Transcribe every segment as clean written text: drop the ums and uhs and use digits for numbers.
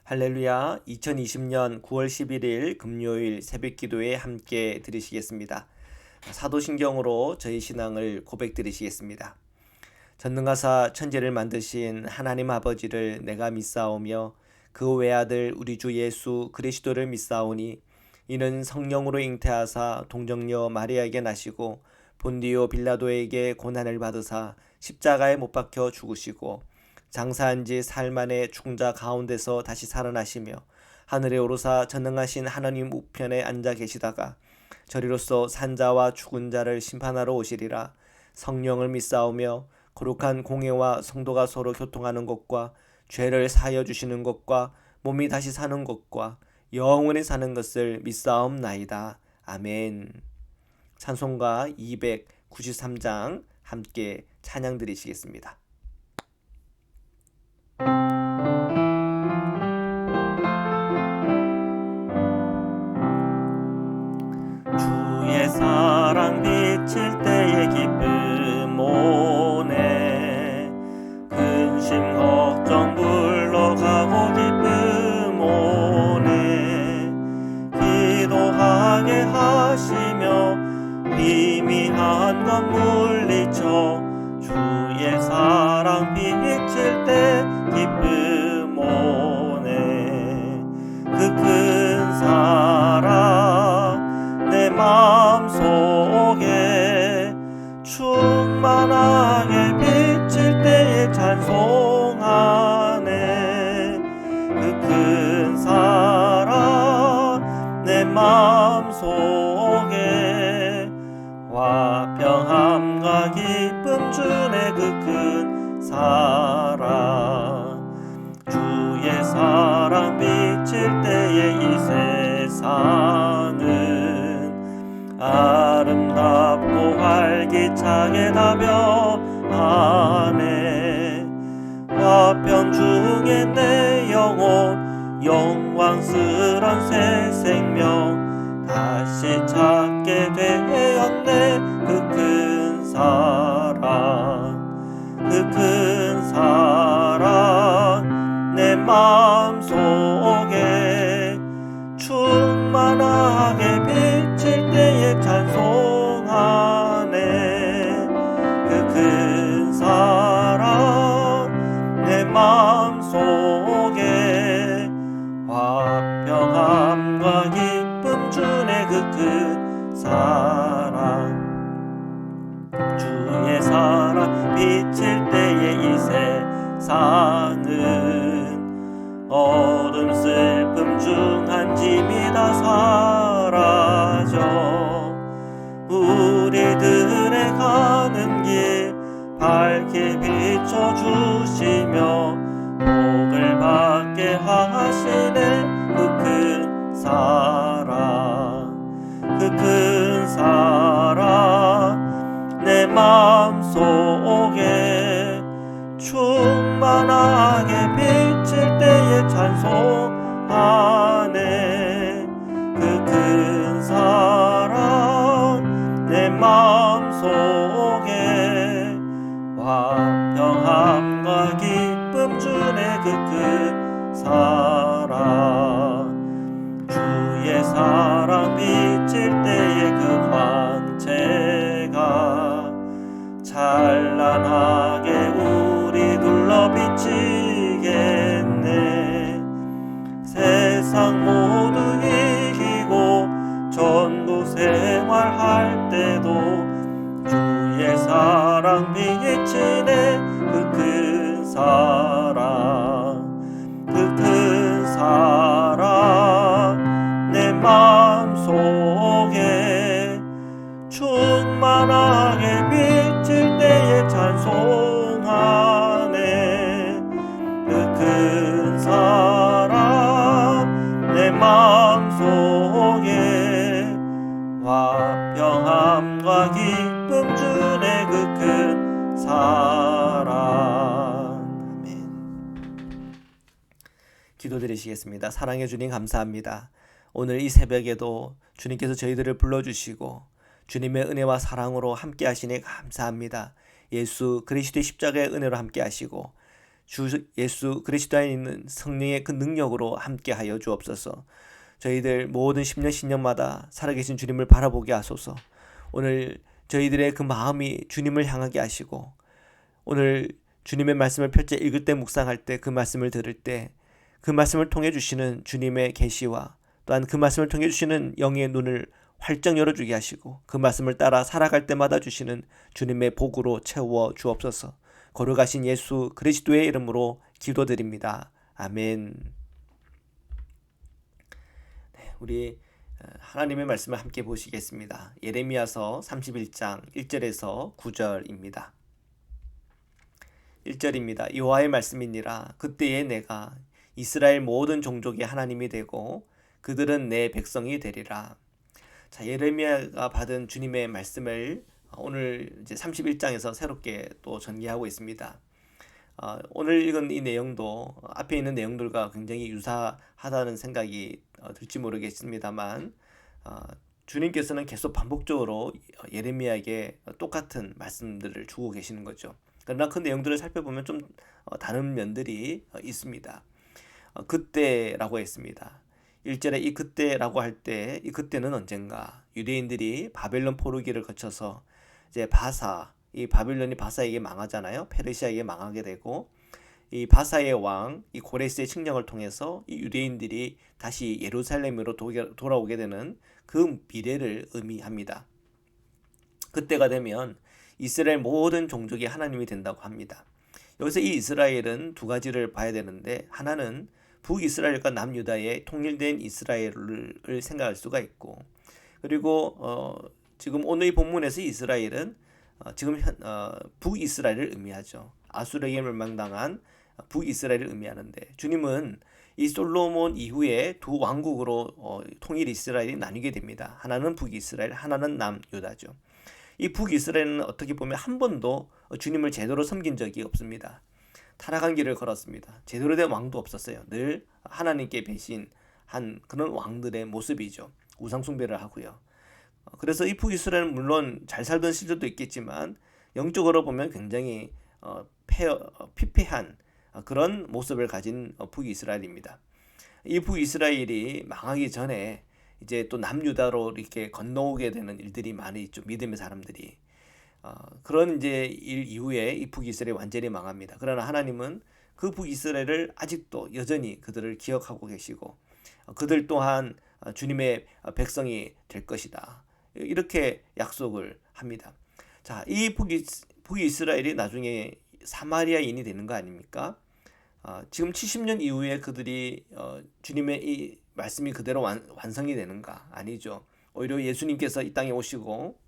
할렐루야. 2020년 9월 11일 금요일 새벽 기도에 함께 들으시겠습니다. 사도신경으로 저희 신앙을 고백드리시겠습니다. 전능하사 천지를 만드신 하나님 아버지를 내가 믿사오며 그 외아들 우리 주 예수 그리스도를 믿사오니 이는 성령으로 잉태하사 동정녀 마리아에게 나시고 본디오 빌라도에게 고난을 받으사 십자가에 못 박혀 죽으시고 장사한 지 사흘 만에 죽은 자 가운데서 다시 살아나시며 하늘에 오르사 전능하신 하나님 우편에 앉아 계시다가 저리로서 산자와 죽은 자를 심판하러 오시리라. 성령을 믿사오며 거룩한 공회와 성도가 서로 교통하는 것과 죄를 사하여 주시는 것과 몸이 다시 사는 것과 영원히 사는 것을 믿사옵나이다. 아멘. 찬송가 293장 함께 찬양 드리시겠습니다. 주의 사랑 비칠 때의 기쁨 오네. 근심 걱정 물러가고 기쁨 오네. 기도하게 하시며 미미한 것 물리쳐 주의 사랑 비칠 때 기쁨 오네. 그 큰 사랑 내 마음속에 충만하게 비칠 때에 찬송하네. 그 큰 사랑 내 마음속에 화평함과 기쁨 주네. 그 큰 사랑 주의 사랑 비칠 때에 이 세상은 아름답고 활기차게 다변하네. 화평 중에 내 영혼 영광스런 새 생명 다시 찾게 되었네. 그 큰 사랑 그 큰 사랑 내 마음속에 충만하게 비칠 때에 찬송하네. 그 큰 사랑 내 마음속에 화평함과 기쁨 주네. 그 큰 사랑 주의 사랑 비칠 때에 이 세상은 어둠 슬픔 중 한 짐이 다 사라져 우리들의 가는 길 밝게 비춰주시며 복을 받게 하시네. 그 큰 사랑 그 큰 사랑 내 마음속에 충만하게 비칠 때에 찬송하네. 그 큰 사랑 내 마음속에 화평함과 기쁨 주네. 그 큰 사랑 주의 사랑 비칠 때에 그 광채가 찬란하게 우리 둘러 비치겠네. 세상 모두 이기고 전도 생활할 때도 주의 사랑 비치네. 그 큰 사랑 그 큰 사랑 내 마음속에 충만하게 비칠 때에 찬송하네. 그 큰 사랑 내 마음속에 화평함과 기쁨 주네. 그 큰 사랑. 아멘. 기도드리시겠습니다. 사랑해 주님 감사합니다. 오늘 이 새벽에도 주님께서 저희들을 불러주시고 주님의 은혜와 사랑으로 함께 하시니 감사합니다. 예수 그리스도의 십자가의 은혜로 함께 하시고 주 예수 그리스도 안에 있는 성령의 그 능력으로 함께하여 주옵소서. 저희들 모든 10년 10년마다 살아계신 주님을 바라보게 하소서. 오늘 저희들의 그 마음이 주님을 향하게 하시고, 오늘 주님의 말씀을 펼쳐 읽을 때, 묵상할 때, 그 말씀을 들을 때 그 말씀을 통해 주시는 주님의 계시와 또한 그 말씀을 통해 주시는 영의 눈을 활짝 열어주게 하시고, 그 말씀을 따라 살아갈 때마다 주시는 주님의 복으로 채워 주옵소서. 거룩하신 예수 그리스도의 이름으로 기도드립니다. 아멘. 우리 하나님의 말씀을 함께 보시겠습니다. 예레미야서 31장 1절에서 9절입니다. 1절입니다. 여호와의 말씀이니라. 그때에 내가 이스라엘 모든 종족의 하나님이 되고 그들은 내 백성이 되리라. 자, 예레미야가 받은 주님의 말씀을 오늘 이제 31장에서 새롭게 또 전개하고 있습니다. 오늘 읽은 이 내용도 앞에 있는 내용들과 굉장히 유사하다는 생각이 들지 모르겠습니다만, 주님께서는 계속 반복적으로 예레미야에게 똑같은 말씀들을 주고 계시는 거죠. 그러나 그 내용들을 살펴보면 좀 다른 면들이 있습니다. 그때라고 했습니다. 1절에 이 그때라고 할 때, 이 그때는 언젠가 유대인들이 바벨론 포로기를 거쳐서 이제 이 바빌론이 바사에게 망하잖아요. 페르시아에게 망하게 되고, 이 바사의 왕, 이 고레스의 칙령을 통해서 이 유대인들이 다시 예루살렘으로 돌아오게 되는 그 미래를 의미합니다. 그때가 되면 이스라엘 모든 종족이 하나님이 된다고 합니다. 여기서 이 이스라엘은 두 가지를 봐야 되는데, 하나는 북이스라엘과 남유다의 통일된 이스라엘을 생각할 수가 있고, 그리고 지금 오늘 이 본문에서 이스라엘은 지금 북이스라엘을 의미하죠. 아수르에게 멸망당한 북이스라엘을 의미하는데, 주님은 이 솔로몬 이후에 두 왕국으로 통일 이스라엘이 나뉘게 됩니다. 하나는 북이스라엘, 하나는 남유다죠. 이 북이스라엘은 어떻게 보면 한 번도 주님을 제대로 섬긴 적이 없습니다. 타락한 길을 걸었습니다. 제대로 된 왕도 없었어요. 늘 하나님께 배신한 그런 왕들의 모습이죠. 우상숭배를 하고요. 그래서 이 북이스라엘은 물론 잘 살던 시절도 있겠지만 영적으로 보면 굉장히 피폐한 그런 모습을 가진 북이스라엘입니다. 이 북이스라엘이 망하기 전에 이제 또 남유다로 이렇게 건너오게 되는 일들이 많이 있죠. 믿음의 사람들이. 그런 이제 일 이후에 이 북이스라엘이 완전히 망합니다. 그러나 하나님은 그 북이스라엘을 아직도 여전히 그들을 기억하고 계시고, 그들 또한 주님의 백성이 될 것이다. 이렇게 약속을 합니다. 자, 이 북이스라엘이 나중에 사마리아인이 되는 거 아닙니까? 지금 70년 이후에 그들이 주님의 이 말씀이 그대로 완성이 되는가? 아니죠. 오히려 예수님께서 이 땅에 오시고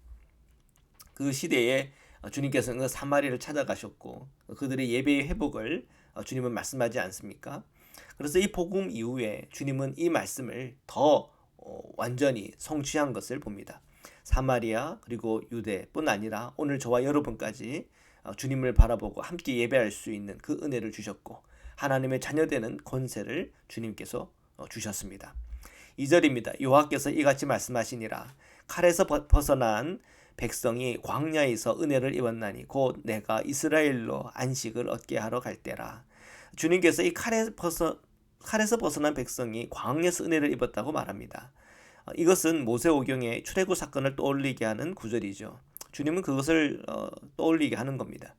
그 시대에 주님께서는 그 사마리아를 찾아가셨고 그들의 예배의 회복을 주님은 말씀하지 않습니까? 그래서 이 복음 이후에 주님은 이 말씀을 더 완전히 성취한 것을 봅니다. 사마리아 그리고 유대뿐 아니라 오늘 저와 여러분까지 주님을 바라보고 함께 예배할 수 있는 그 은혜를 주셨고, 하나님의 자녀되는 권세를 주님께서 주셨습니다. 2절입니다. 여호와께서 이같이 말씀하시니라. 칼에서 벗어난 백성이 광야에서 은혜를 입었나니 곧 내가 이스라엘로 안식을 얻게 하러 갈 때라. 주님께서 이 칼에서 벗어난 백성이 광야에서 은혜를 입었다고 말합니다. 이것은 모세오경의 출애굽 사건을 떠올리게 하는 구절이죠. 주님은 그것을 떠올리게 하는 겁니다.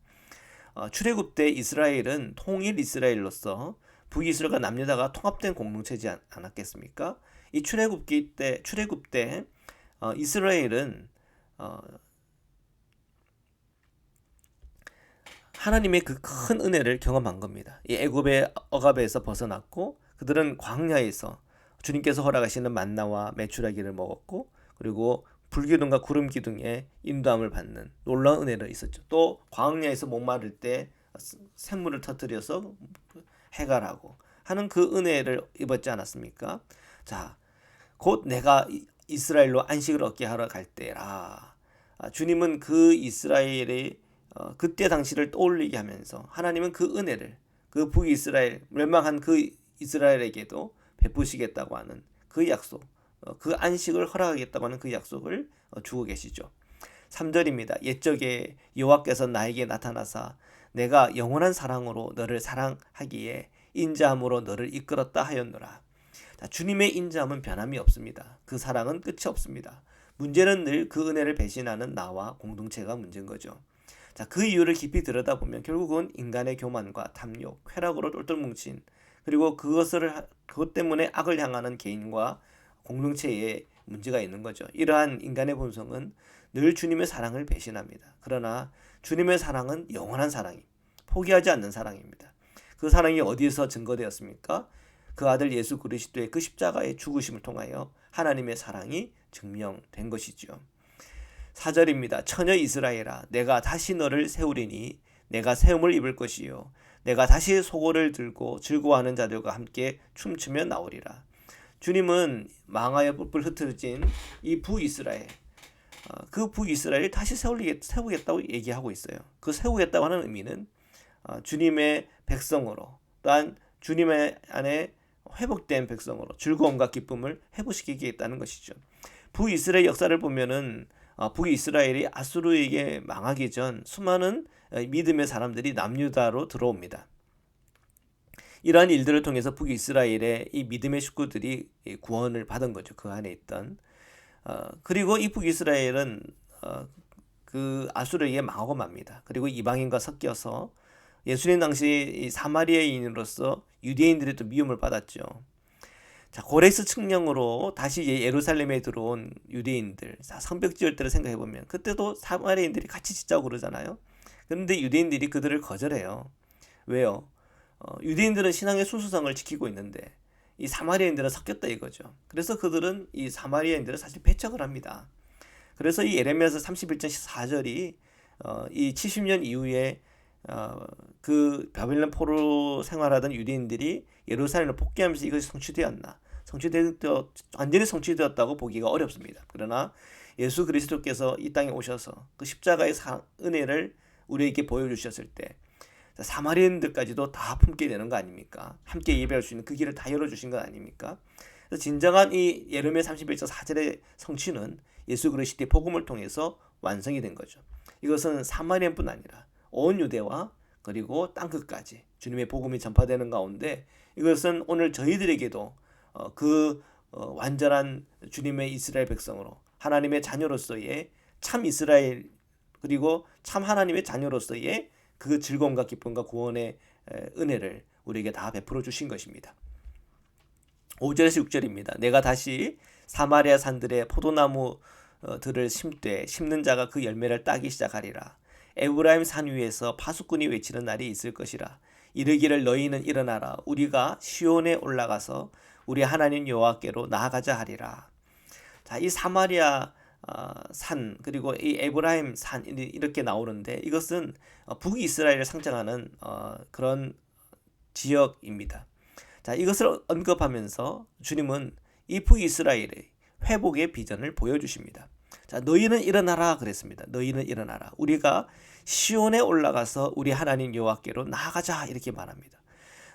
출애굽 때 이스라엘은 통일 이스라엘로서 북이스라엘과 남유다가 통합된 공동체지 않았겠습니까? 이 출애굽 때 이스라엘은 하나님의 그 큰 은혜를 경험한 겁니다. 이 애굽의 억압에서 벗어났고, 그들은 광야에서 주님께서 허락하시는 만나와 메추라기를 먹었고, 그리고 불기둥과 구름기둥의 인도함을 받는 놀라운 은혜가 있었죠. 또 광야에서 목마를 때 샘물을 터뜨려서 해갈하고 하는 그 은혜를 입었지 않았습니까? 자, 곧 내가 이스라엘로 안식을 얻게 하러 갈 때라. 주님은 그 이스라엘의 그때 당시를 떠올리게 하면서 하나님은 그 은혜를 그 북이스라엘 멸망한 그 이스라엘에게도 베푸시겠다고 하는 그 약속, 그 안식을 허락하겠다고 하는 그 약속을 주고 계시죠. 3절입니다. 옛적에 여호와께서 나에게 나타나사 내가 영원한 사랑으로 너를 사랑하기에 인자함으로 너를 이끌었다 하였노라. 자, 주님의 인자함은 변함이 없습니다. 그 사랑은 끝이 없습니다. 문제는 늘 그 은혜를 배신하는 나와 공동체가 문제인 거죠. 자, 그 이유를 깊이 들여다보면 결국은 인간의 교만과 탐욕, 쾌락으로 똘똘 뭉친, 그리고 그것 때문에 악을 향하는 개인과 공동체에 문제가 있는 거죠. 이러한 인간의 본성은 늘 주님의 사랑을 배신합니다. 그러나 주님의 사랑은 영원한 사랑입니다. 포기하지 않는 사랑입니다. 그 사랑이 어디에서 증거되었습니까? 그 아들 예수 그리스도의 그 십자가의 죽으심을 통하여 하나님의 사랑이 증명된 것이죠. 4절입니다. 처녀 이스라엘아, 내가 다시 너를 세우리니 내가 세움을 입을 것이요 내가 다시 소고를 들고 즐거워하는 자들과 함께 춤추며 나오리라. 주님은 망하여 뿔뿔 흩어진 이 북이스라엘, 그 북이스라엘을 다시 세우겠다고 얘기하고 있어요. 그 세우겠다고 하는 의미는 주님의 백성으로, 또한 주님의 안에 회복된 백성으로 즐거움과 기쁨을 회복시키겠다는 것이죠. 북이스라엘 역사를 보면은 북이스라엘이 아수르에게 망하기 전 수많은 믿음의 사람들이 남유다로 들어옵니다. 이러한 일들을 통해서 북이스라엘의 이 믿음의 식구들이 구원을 받은 거죠. 그 안에 있던. 그리고 이 북이스라엘은 그 아수르에게 망하고 맙니다. 그리고 이방인과 섞여서 예수님 당시 사마리아인으로서 유대인들의 또 미움을 받았죠. 자, 고레스 칙령으로 다시 예루살렘에 들어온 유대인들, 성벽 지을 때를 생각해 보면 그때도 사마리아인들이 같이 짓자고 그러잖아요. 그런데 유대인들이 그들을 거절해요. 왜요? 유대인들은 신앙의 순수성을 지키고 있는데 이 사마리아인들은 섞였다 이거죠. 그래서 그들은 이 사마리아인들을 사실 배척을 합니다. 그래서 이 예레미야서 31장 14절이 이 70년 이후에 그 바벨론 포로 생활하던 유대인들이 예루살렘을 복귀하면서 이것이 완전히 성취되었다고 보기가 어렵습니다. 그러나 예수 그리스도께서 이 땅에 오셔서 그 십자가의 은혜를 우리에게 보여주셨을 때 사마리아인들까지도 다 품게 되는 거 아닙니까? 함께 예배할 수 있는 그 길을 다 열어주신 거 아닙니까? 그래서 진정한 이 예레미야 31장 4절의 성취는 예수 그리스도의 복음을 통해서 완성이 된 거죠. 이것은 사마리아뿐 아니라 온 유대와 그리고 땅끝까지 주님의 복음이 전파되는 가운데 이것은 오늘 저희들에게도 완전한 주님의 이스라엘 백성으로 하나님의 자녀로서의 참 이스라엘 그리고 참 하나님의 자녀로서의 그 즐거움과 기쁨과 구원의 은혜를 우리에게 다 베풀어 주신 것입니다. 5절에서 6절입니다. 내가 다시 사마리아 산들의 포도나무들을 심는 자가 그 열매를 따기 시작하리라. 에브라임 산 위에서 파수꾼이 외치는 날이 있을 것이라. 이르기를 너희는 일어나라. 우리가 시온에 올라가서 우리 하나님 여호와께로 나아가자 하리라. 자, 이 사마리아 산 그리고 이 에브라임 산 이렇게 나오는데 이것은 북이스라엘을 상징하는 그런 지역입니다. 자, 이것을 언급하면서 주님은 이 북이스라엘의 회복의 비전을 보여주십니다. 자, 너희는 일어나라 그랬습니다. 너희는 일어나라. 우리가 시온에 올라가서 우리 하나님 여호와께로 나아가자 이렇게 말합니다.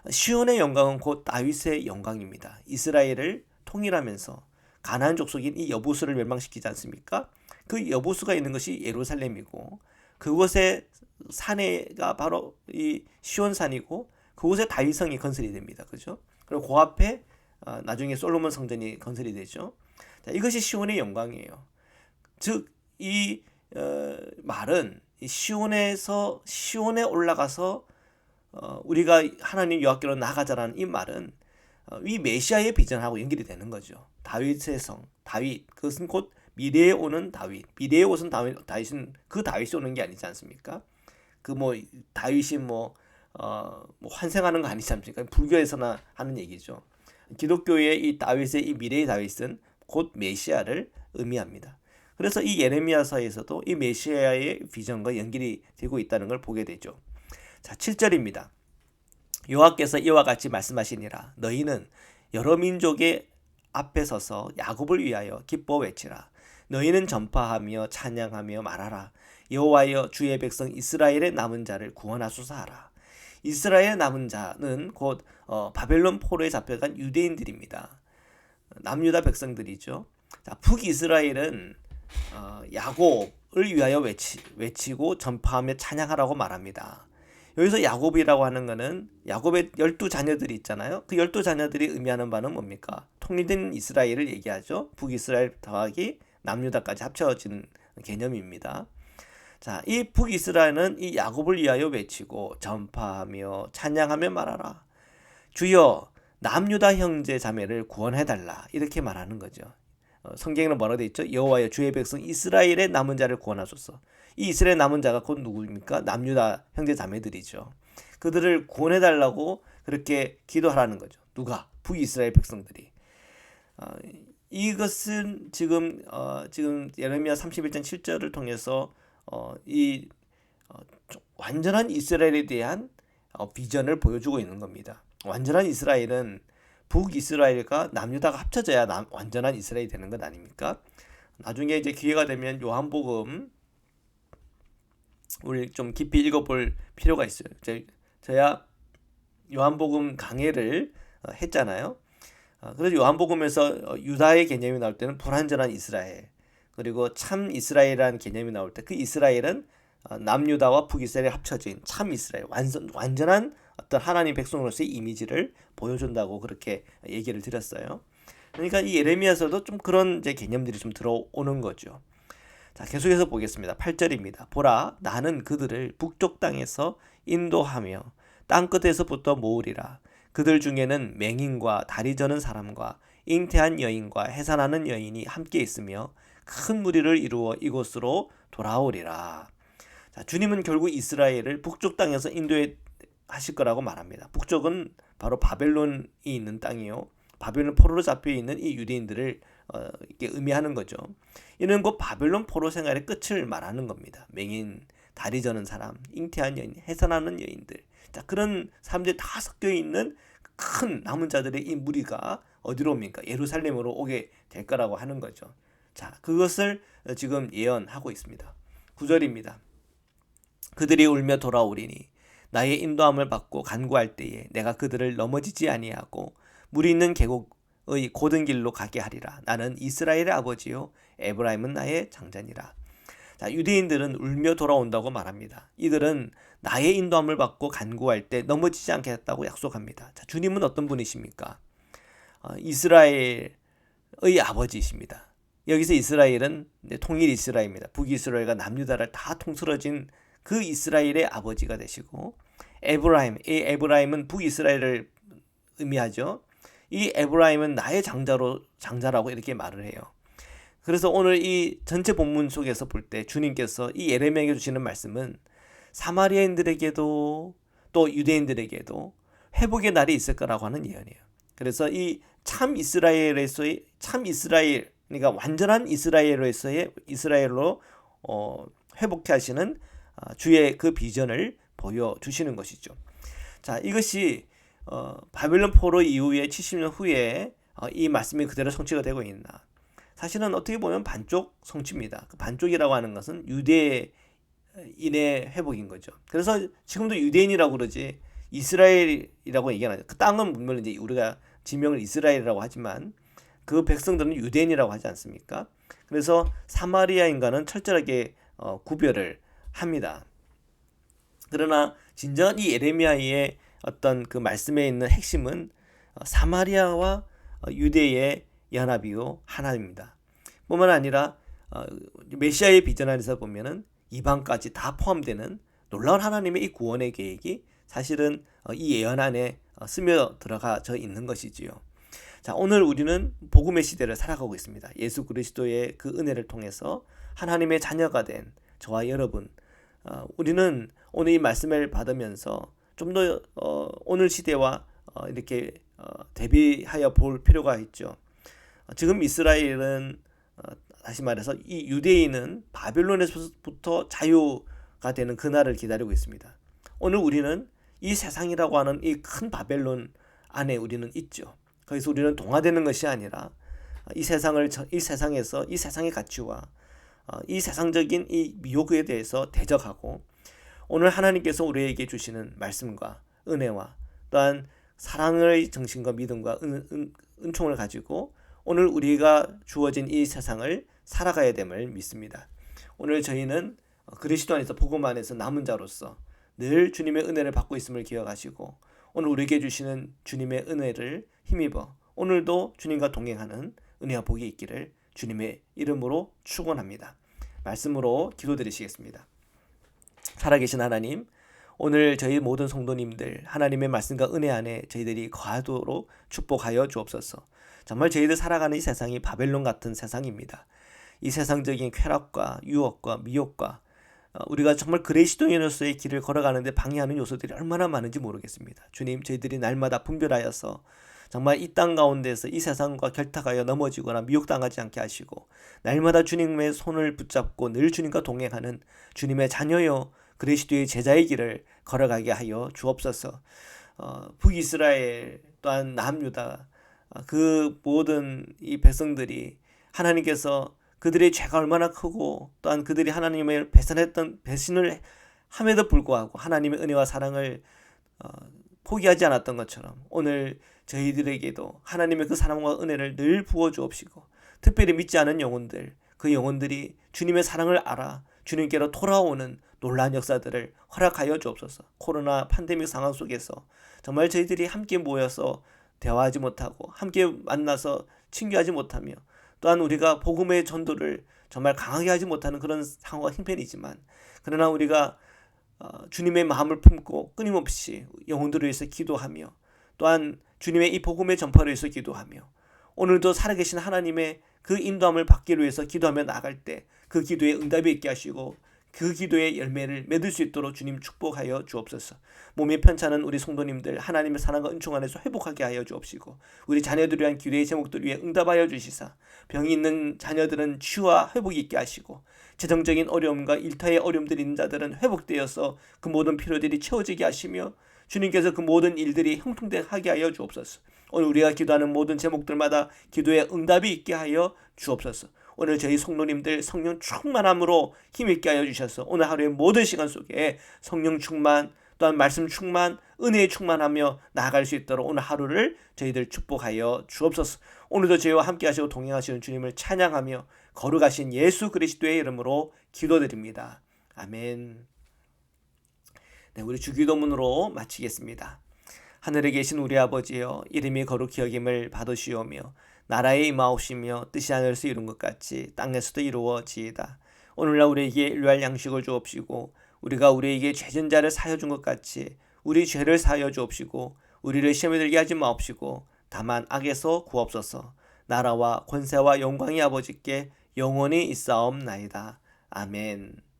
시온의 영광은 곧 다윗의 영광입니다. 이스라엘을 통일하면서 가나안 족속인 이 여부수를 멸망시키지 않습니까? 그 여부수가 있는 것이 예루살렘이고 그곳의 산에가 바로 이 시온산이고 그곳에 다윗성이 건설이 됩니다. 그죠? 그리고 그 앞에 나중에 솔로몬 성전이 건설이 되죠. 자, 이것이 시온의 영광이에요. 즉 이 말은 시온에 올라가서 우리가 하나님 여호와께로 나가자라는 이 말은 이 메시아의 비전하고 연결이 되는 거죠. 다윗의 성, 다윗, 그것은 곧 미래에 오는 다윗. 미래에 오는 다윗은 그 다윗이 오는 게 아니지 않습니까? 그 다윗이 환생하는 거 아니지 않습니까? 불교에서나 하는 얘기죠. 기독교의 이 다윗의 이 미래의 다윗은 곧 메시아를 의미합니다. 그래서 이 예레미야서에서도 이 메시아의 비전과 연결이 되고 있다는 걸 보게 되죠. 자, 7절입니다. 여호와께서 이와 같이 말씀하시니라. 너희는 여러 민족의 앞에 서서 야곱을 위하여 기뻐 외치라. 너희는 전파하며 찬양하며 말하라. 여호와여 주의 백성 이스라엘의 남은 자를 구원하소서 하라. 이스라엘의 남은 자는 곧 바벨론 포로에 잡혀간 유대인들입니다. 남유다 백성들이죠. 자, 북이스라엘은 야곱을 위하여 외치고 전파하며 찬양하라고 말합니다. 여기서 야곱이라고 하는 거는 야곱의 12자녀들이 있잖아요. 그 12자녀들이 의미하는 바는 뭡니까? 통일된 이스라엘을 얘기하죠. 북이스라엘 더하기 남유다까지 합쳐진 개념입니다. 자, 이 북이스라엘은 이 야곱을 위하여 외치고 전파하며 찬양하며 말하라. 주여 남유다 형제 자매를 구원해달라. 이렇게 말하는 거죠. 성경에는 뭐라고 되어 있죠? 여호와여 주의 백성 이스라엘의 남은 자를 구원하소서. 이 이스라엘 남은 자가 곧 누구입니까? 남유다 형제 자매들이죠. 그들을 구원해달라고 그렇게 기도하라는 거죠. 누가? 북이스라엘 백성들이. 이것은 지금 예레미야 31장 7절을 통해서 완전한 이스라엘에 대한 비전을 보여주고 있는 겁니다. 완전한 이스라엘은 북이스라엘과 남유다가 합쳐져야 완전한 이스라엘이 되는 것 아닙니까? 나중에 이제 기회가 되면 요한복음 우리 좀 깊이 읽어볼 필요가 있어요. 저야 요한복음 강해를 했잖아요. 그래서 요한복음에서 유다의 개념이 나올 때는 불완전한 이스라엘, 그리고 참 이스라엘이라는 개념이 나올 때 그 이스라엘은 남유다와 북이스라엘이 합쳐진 참 이스라엘, 완전한 어떤 하나님 백성으로서의 이미지를 보여준다고 그렇게 얘기를 드렸어요. 그러니까 이 예레미야서도 좀 그런 이제 개념들이 좀 들어오는 거죠. 자, 계속해서 보겠습니다. 8절입니다. 보라, 나는 그들을 북쪽 땅에서 인도하며 땅 끝에서부터 모으리라. 그들 중에는 맹인과 다리 저는 사람과 잉태한 여인과 해산하는 여인이 함께 있으며 큰 무리를 이루어 이곳으로 돌아오리라. 자, 주님은 결국 이스라엘을 북쪽 땅에서 인도해 하실 거라고 말합니다. 북쪽은 바로 바벨론이 있는 땅이요. 바벨론 포로로 잡혀 있는 이 유대인들을 이렇게 의미하는 거죠. 이는 곧 바벨론 포로 생활의 끝을 말하는 겁니다. 맹인, 다리 저는 사람, 잉태한 여인, 해산하는 여인들. 자, 그런 사람들이 다 섞여 있는 큰 남은 자들의 이 무리가 어디로 옵니까? 예루살렘으로 오게 될 거라고 하는 거죠. 자, 그것을 지금 예언하고 있습니다. 9절입니다. 그들이 울며 돌아오리니 나의 인도함을 받고 간구할 때에 내가 그들을 넘어지지 아니하고 물이 있는 계곡의 고든 길로 가게 하리라. 나는 이스라엘의 아버지요 에브라임은 나의 장자니라. 자, 유대인들은 울며 돌아온다고 말합니다. 이들은 나의 인도함을 받고 간구할 때 넘어지지 않겠다고 약속합니다. 자, 주님은 어떤 분이십니까? 이스라엘의 아버지이십니다. 여기서 이스라엘은 통일 이스라엘입니다. 북이스라엘과 남유다를 다 통틀어진 그 이스라엘의 아버지가 되시고, 이 에브라임은 북이스라엘을 의미하죠. 이 에브라임은 나의 장자라고 이렇게 말을 해요. 그래서 오늘 이 전체 본문 속에서 볼 때 주님께서 이 예레미야에게 주시는 말씀은 사마리아인들에게도 또 유대인들에게도 회복의 날이 있을 거라고 하는 예언이에요. 그래서 이 참 이스라엘에서의 참 이스라엘, 그러니까 완전한 이스라엘로 회복케 하시는 주의 그 비전을 보여주시는 것이죠. 자, 이것이 바벨론 포로 이후에 70년 후에 이 말씀이 그대로 성취가 되고 있나? 사실은 어떻게 보면 반쪽 성취입니다. 그 반쪽이라고 하는 것은 유대인의 회복인 거죠. 그래서 지금도 유대인이라고 그러지 이스라엘이라고 얘기 안 하죠. 그 땅은 물론 이제 우리가 지명을 이스라엘이라고 하지만 그 백성들은 유대인이라고 하지 않습니까? 그래서 사마리아인과는 철저하게 구별을 합니다. 그러나 진정한 이 예레미야의 어떤 그 말씀에 있는 핵심은 사마리아와 유대의 연합이요 하나입니다. 뿐만 아니라 메시아의 비전 안에서 보면은 이방까지 다 포함되는 놀라운 하나님의 이 구원의 계획이 사실은 이 예언 안에 스며 들어가져 있는 것이지요. 자, 오늘 우리는 복음의 시대를 살아가고 있습니다. 예수 그리스도의 그 은혜를 통해서 하나님의 자녀가 된 저와 여러분, 우리는 오늘 이 말씀을 받으면서 좀 더 오늘 시대와 이렇게 대비하여 볼 필요가 있죠. 지금 이스라엘은 다시 말해서 이 유대인은 바벨론에서부터 자유가 되는 그날을 기다리고 있습니다. 오늘 우리는 이 세상이라고 하는 이 큰 바벨론 안에 우리는 있죠. 거기서 우리는 동화되는 것이 아니라 이 세상에서 이 세상의 가치와 이 세상적인 이 미혹에 대해서 대적하고 오늘 하나님께서 우리에게 주시는 말씀과 은혜와 또한 사랑의 정신과 믿음과 은총을 가지고 오늘 우리가 주어진 이 세상을 살아가야 됨을 믿습니다. 오늘 저희는 그리스도 안에서 복음 안에서 남은 자로서 늘 주님의 은혜를 받고 있음을 기억하시고 오늘 우리에게 주시는 주님의 은혜를 힘입어 오늘도 주님과 동행하는 은혜와 복이 있기를 주님의 이름으로 축원합니다. 말씀으로 기도드리시겠습니다. 살아계신 하나님, 오늘 저희 모든 성도님들 하나님의 말씀과 은혜 안에 저희들이 거하도록 축복하여 주옵소서. 정말 저희들 살아가는 이 세상이 바벨론 같은 세상입니다. 이 세상적인 쾌락과 유혹과 미혹과 우리가 정말 그리스도인으로서의 길을 걸어가는데 방해하는 요소들이 얼마나 많은지 모르겠습니다. 주님, 저희들이 날마다 분별하여서 정말 이 땅 가운데서 이 세상과 결탁하여 넘어지거나 미혹당하지 않게 하시고 날마다 주님의 손을 붙잡고 늘 주님과 동행하는 주님의 자녀요 그리스도의 제자의 길을 걸어가게 하여 주옵소서. 북이스라엘 또한 남유다 그 모든 이 백성들이 하나님께서 그들의 죄가 얼마나 크고 또한 그들이 하나님을 배신을 함에도 불구하고 하나님의 은혜와 사랑을 포기하지 않았던 것처럼 오늘 저희들에게도 하나님의 그 사랑과 은혜를 늘 부어주옵시고 특별히 믿지 않은 영혼들 그 영혼들이 주님의 사랑을 알아 주님께로 돌아오는 놀라운 역사들을 허락하여 주옵소서. 코로나 팬데믹 상황 속에서 정말 저희들이 함께 모여서 대화하지 못하고 함께 만나서 친교하지 못하며 또한 우리가 복음의 전도를 정말 강하게 하지 못하는 그런 상황과 형편이지만 그러나 우리가 주님의 마음을 품고 끊임없이 영혼들을 위해서 기도하며 또한 주님의 이 복음의 전파를 위해서 기도하며 오늘도 살아계신 하나님의 그 인도함을 받기 위해서 기도하며 나아갈 때 그 기도에 응답이 있게 하시고 그 기도의 열매를 맺을 수 있도록 주님 축복하여 주옵소서. 몸이 편찮은 우리 성도님들 하나님의 사랑과 은총 안에서 회복하게 하여 주옵시고 우리 자녀들을 위한 기도의 제목들 위해 응답하여 주시사 병이 있는 자녀들은 치유와 회복이 있게 하시고 재정적인 어려움과 일터의 어려움들이 있는 자들은 회복되어서 그 모든 필요들이 채워지게 하시며 주님께서 그 모든 일들이 형통하게 하여 주옵소서. 오늘 우리가 기도하는 모든 제목들마다 기도의 응답이 있게 하여 주옵소서. 오늘 저희 성도님들 성령 충만함으로 힘있게 하여 주셔서 오늘 하루의 모든 시간 속에 성령 충만 또한 말씀 충만 은혜에 충만하며 나아갈 수 있도록 오늘 하루를 저희들 축복하여 주옵소서. 오늘도 저희와 함께 하시고 동행하시는 주님을 찬양하며 거룩하신 예수 그리스도의 이름으로 기도드립니다. 아멘. 네, 우리 주기도문으로 마치겠습니다. 하늘에 계신 우리 아버지여 이름이 거룩히 여김을 받으시오며 나라에 임하옵시며 뜻이 하늘에서 이룬 것 같이 땅에서도 이루어지이다. 오늘날 우리에게 일용할 양식을 주옵시고 우리가 우리에게 죄진 자를 사하여 준 것 같이 우리 죄를 사하여 주옵시고 우리를 시험에 들게 하지 마옵시고 다만 악에서 구옵소서. 나라와 권세와 영광이 아버지께 영원히 있사옵나이다. 아멘.